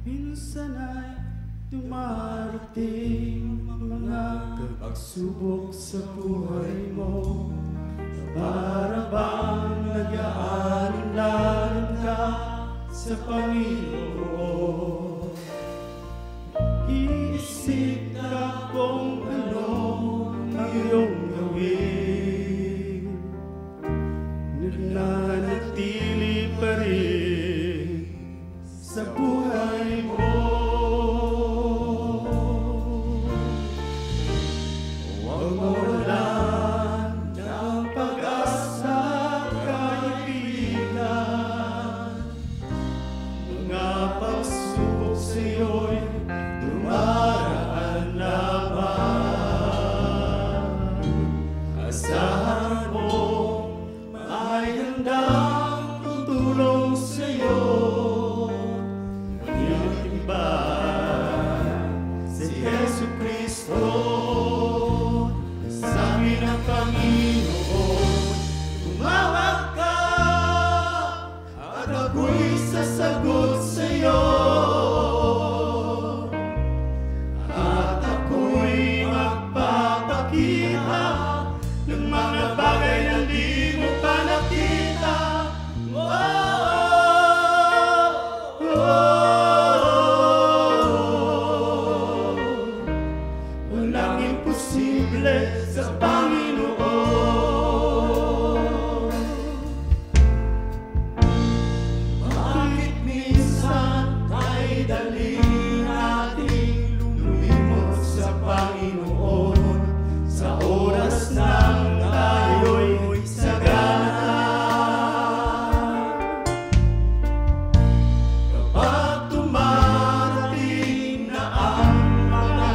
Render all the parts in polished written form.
Minsan ay dumarating mga pagsubok sa buhay mo, para bang nag-aalala ka sa Panginoon. Iisip ka kung ano ang iyong gawin, nananatili pa rin sa buhay mo. Huwag mawalan ng pag-asa, kaibigan. Mga pagsubok sa'yo'y dumaraan naman. Asahan mo may handang tutulong sa'yo. Walang iba, si Jesucristo. Sabi ng Panginoon, tumawag ka at ako'y sasagot sa'yo. At ako'y magpapakita ng mga bagay na di mo pa nakita. Walang imposible sa Panginoon. Bakit minsan ay dali nating lumimot sa Panginoon sa oras ng tayo'y sagana? Kapag tumarating na ang mga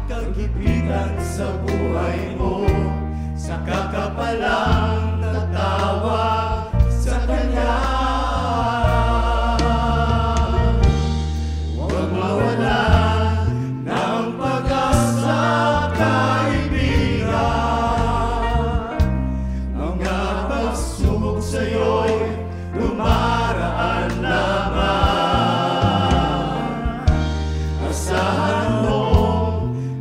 kagipitan sa buhay mo, saka ka palang tatawag sa Kanya. Huwag mawalan ng pag-asa, kaibigan. Mga pagsubok sa'yo'y dumaraan naman. Asahan mo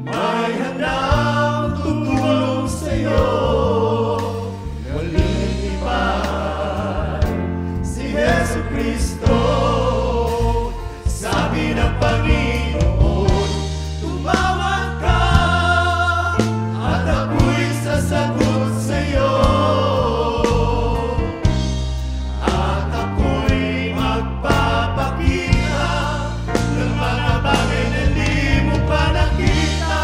may handang tutulong sa'yo. Walang iba, si Jesucristo. Sabi ng Panginoon, tumawag ka at ako'y sasagot sa'yo. At ako'y magpapakita ng mga bagay na di mo pa nakita.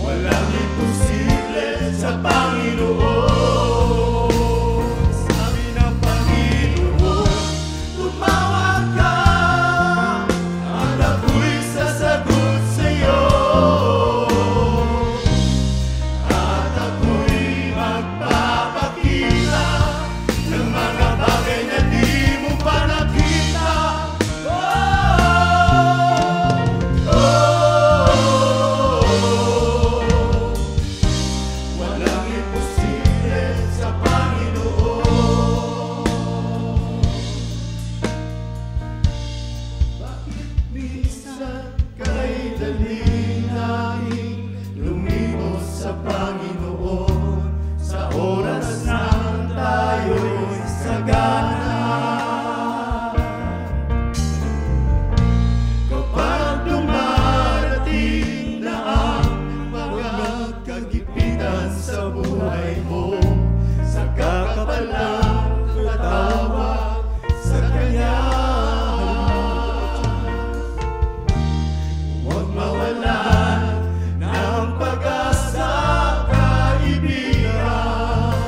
Walang imposible sa Panginoon. Sabi ng Panginoon, tumawag ka at ako'y sasagot sa'yo. At ako'y magpapakita ng mga bagay na di mo pa nakita. Walang imposible sa Panginoon. Bakit minsan kay dali nating lumimot sa Panginoon sa oras ng tayo'y sagana? Kapag dumarating na ang mga kagipitan sa buhay mo, saka ka palang tatawag sa Kanya. Huwag mawalan ng pag-asa, kaibigan.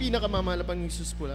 pinakamamahal na Panginoong Jesus po